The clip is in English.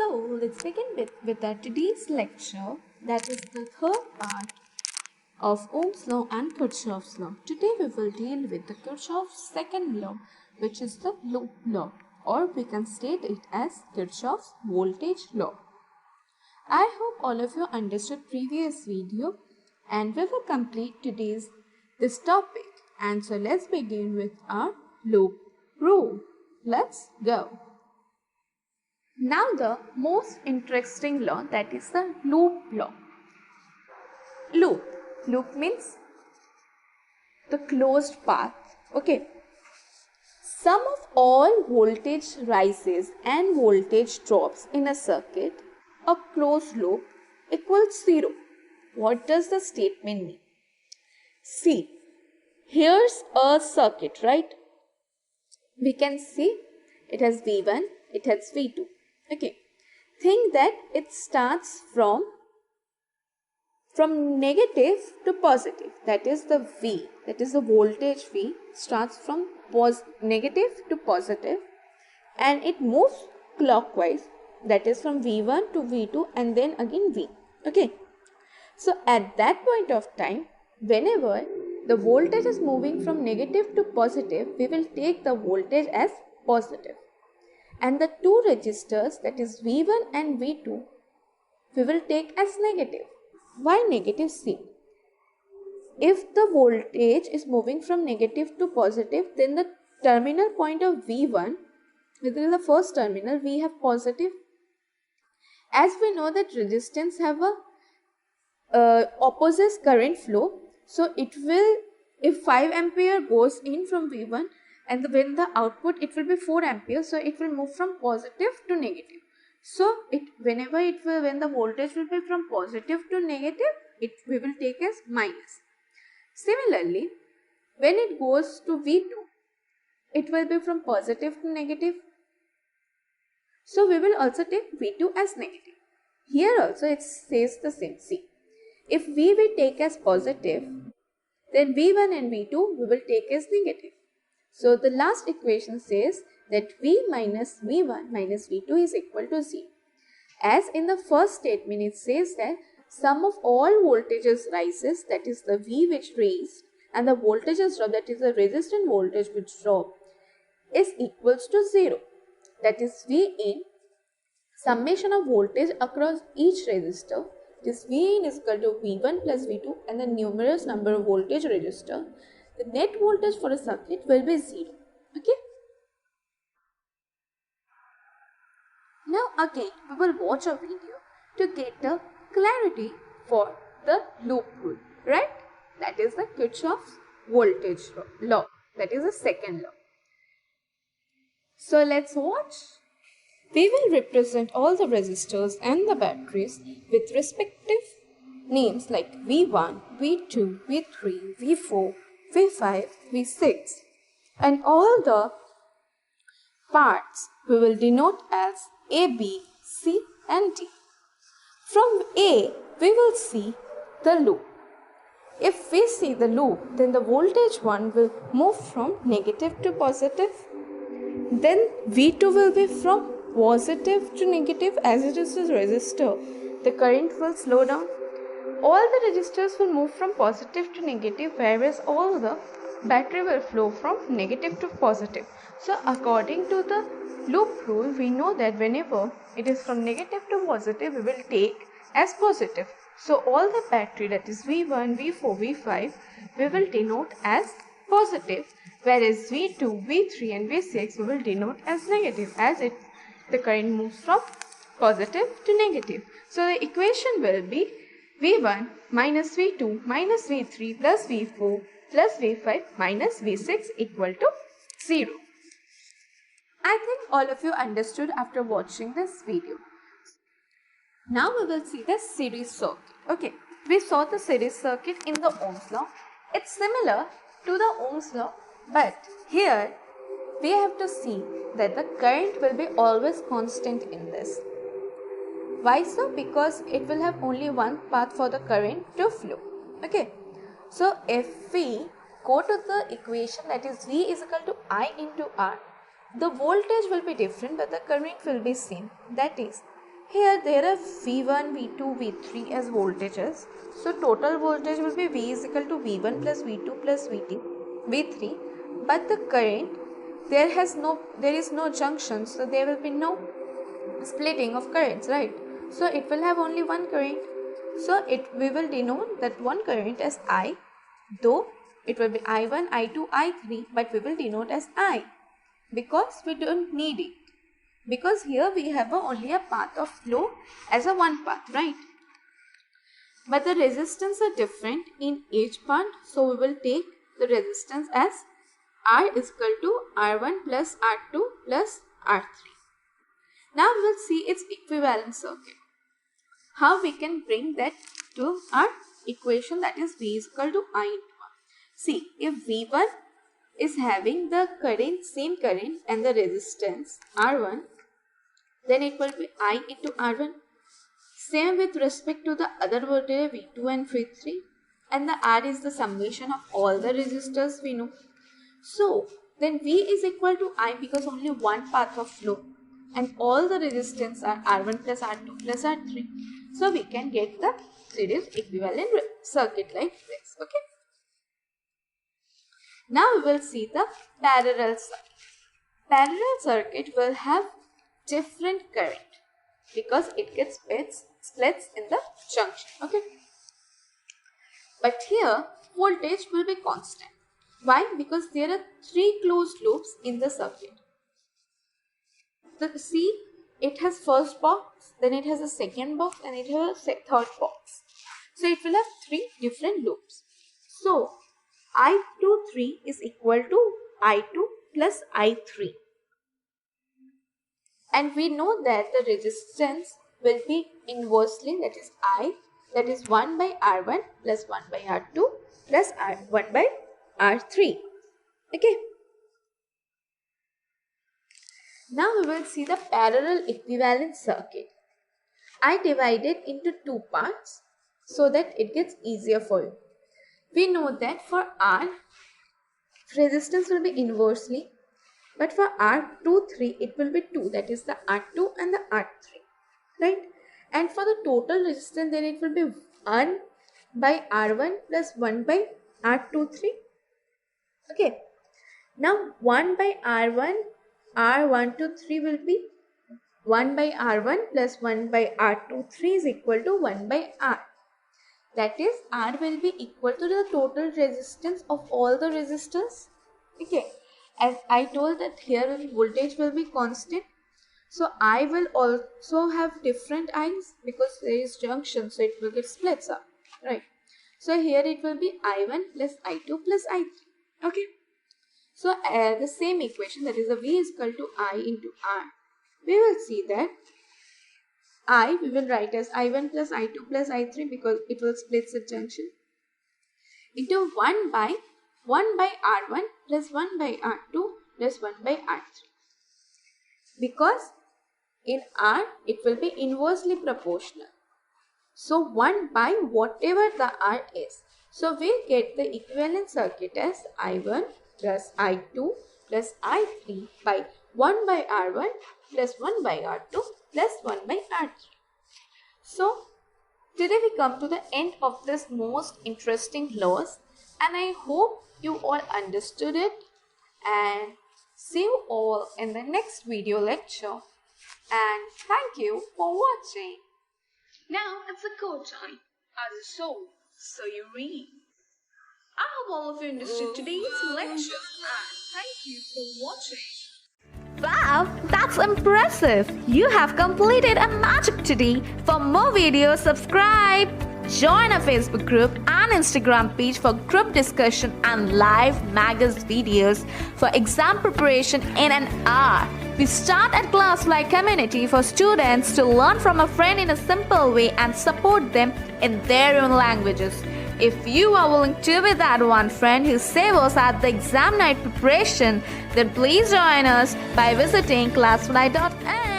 So let's begin with our today's lecture, that is the third part of Ohm's law and Kirchhoffs law. Today we will deal with the Kirchhoff's second law, which is the loop law, or we can state it as Kirchhoff's voltage law. I hope all of you understood previous video and we will complete this topic. And so let's begin with our loop rule. Let's go. Now the most interesting law, that is the loop law. Loop means the closed path. Okay. Sum of all voltage rises and voltage drops in a circuit, a closed loop, equals 0. What does the statement mean? See, here's a circuit, right? We can see it has V1, it has V2. Okay. Think that it starts from negative to positive. That is the V. That is the voltage V starts from negative to positive and it moves clockwise. That is from V1 to V2 and then again V. Okay. So at that point of time, whenever the voltage is moving from negative to positive, we will take the voltage as positive. And the two resistors, that is V1 and V2, we will take as negative. Why negative? See, if the voltage is moving from negative to positive, then the terminal point of V1, within the first terminal, we have positive. As we know that resistance have a opposite current flow, so it will, if 5 ampere goes in from V1, and when the output, it will be 4 ampere, so it will move from positive to negative. So when the voltage will be from positive to negative, we will take as minus. Similarly, when it goes to V2, it will be from positive to negative. So we will also take V2 as negative. Here also it says the same. See, if V we take as positive, then V1 and V2 we will take as negative. So the last equation says that V minus V1 minus V2 is equal to 0. As in the first statement, it says that sum of all voltages rises, that is the V which raised, and the voltages drop, that is the resistant voltage which drop, is equals to 0. That is V in summation of voltage across each resistor. This V in is equal to V1 plus V2 and the numerous number of voltage resistor. The net voltage for a circuit will be 0. Okay. Now again we will watch a video to get the clarity for the loop rule, right? That is the Kirchhoff's voltage law. That is the second law. So let's watch. We will represent all the resistors and the batteries with respective names like V1, V2, V3, V4, V5, V6, and all the parts we will denote as A, B, C and D. From A, we will see the loop. If we see the loop, then the voltage 1 will move from negative to positive. Then V2 will be from positive to negative, as it is a resistor. The current will slow down. All the resistors will move from positive to negative, whereas all the battery will flow from negative to positive. So according to the loop rule, we know that whenever it is from negative to positive, we will take as positive. So all the battery, that is V1, V4, V5, we will denote as positive, whereas V2, V3 and V6 we will denote as negative, as the current moves from positive to negative. So the equation will be V1 minus V2 minus V3 plus V4 plus V5 minus V6 equal to 0. I think all of you understood after watching this video. Now we will see the series circuit. Okay, we saw the series circuit in the Ohm's law. It's similar to the Ohm's law, but here we have to see that the current will be always constant in this. Why so? Because it will have only one path for the current to flow. Okay, so if we go to the equation, that is V is equal to I into R, the voltage will be different but the current will be same. That is, Here there are V1, V2, V3 as voltages. So total voltage will be V is equal to V1 plus V2 plus V3. But the current, there is no junction, so there will be no splitting of currents, right? So it will have only one current. So we will denote that one current as I, though it will be I1, I2, I3, but we will denote as I because we don't need it. Because here we have only a path of flow as a one path, right? But the resistance are different in each part, so we will take the resistance as R is equal to R1 plus R2 plus R3. Now we will see its equivalent circuit. How we can bring that to our equation, that is V is equal to I into R. See, if V1 is having the current, same current and the resistance R1, then it will be I into R1. Same with respect to the other voltage V2 and V3, and the R is the summation of all the resistors we know. So then V is equal to I because only one path of flow and all the resistance are R1 plus R2 plus R3. So we can get the series equivalent circuit like this. Okay. Now we will see the parallel circuit. Parallel circuit will have different current because it gets splits in the junction. Okay. But here voltage will be constant. Why? Because there are three closed loops in the circuit. See, it has first box, then it has a second box, and it has a third box. So it will have three different loops. So I23 is equal to I2 plus I3. And we know that the resistance will be inversely, that is I, that is 1 by R1 plus 1 by R2 plus 1 by R3. Okay. Now we will see the parallel equivalent circuit. I divided into two parts so that it gets easier for you. We know that for R, resistance will be inversely, but for R23 it will be 2, that is the R2 and the R3, right? And for the total resistance, then it will be 1 by R1 plus 1 by R23. Okay. Now 1 by R1, R123 will be 1 by R1 plus 1 by R23 is equal to 1 by R. That is, R will be equal to the total resistance of all the resistors. Okay. As I told that here voltage will be constant. So I will also have different I's because there is junction, so it will get splits up, right? So here it will be I1 plus I2 plus I3. Okay. So the same equation, that is a V is equal to I into R. We will see that I we will write as I1 plus I2 plus I3 because it will split the junction into 1 by R1 plus 1 by R2 plus 1 by R3. Because in R it will be inversely proportional. So 1 by whatever the R is. So we'll get the equivalent circuit as I1 plus I2 plus I3 by 1 by R1 plus 1 by R2 plus 1 by R3. So today we come to the end of this most interesting laws, and I hope you all understood it, and see you all in the next video lecture, and thank you for watching. Now it's a code time. As a soul, so you read. I hope all of you understood today's lecture, and thank you for watching. Wow, that's impressive! You have completed a magic today. For more videos, subscribe. Join our Facebook group and Instagram page for group discussion and live magazine videos for exam preparation in an hour. We start at ClassFly community for students to learn from a friend in a simple way and support them in their own languages. If you are willing to be that one friend who saves us at the exam night preparation, then please join us by visiting classfly.in.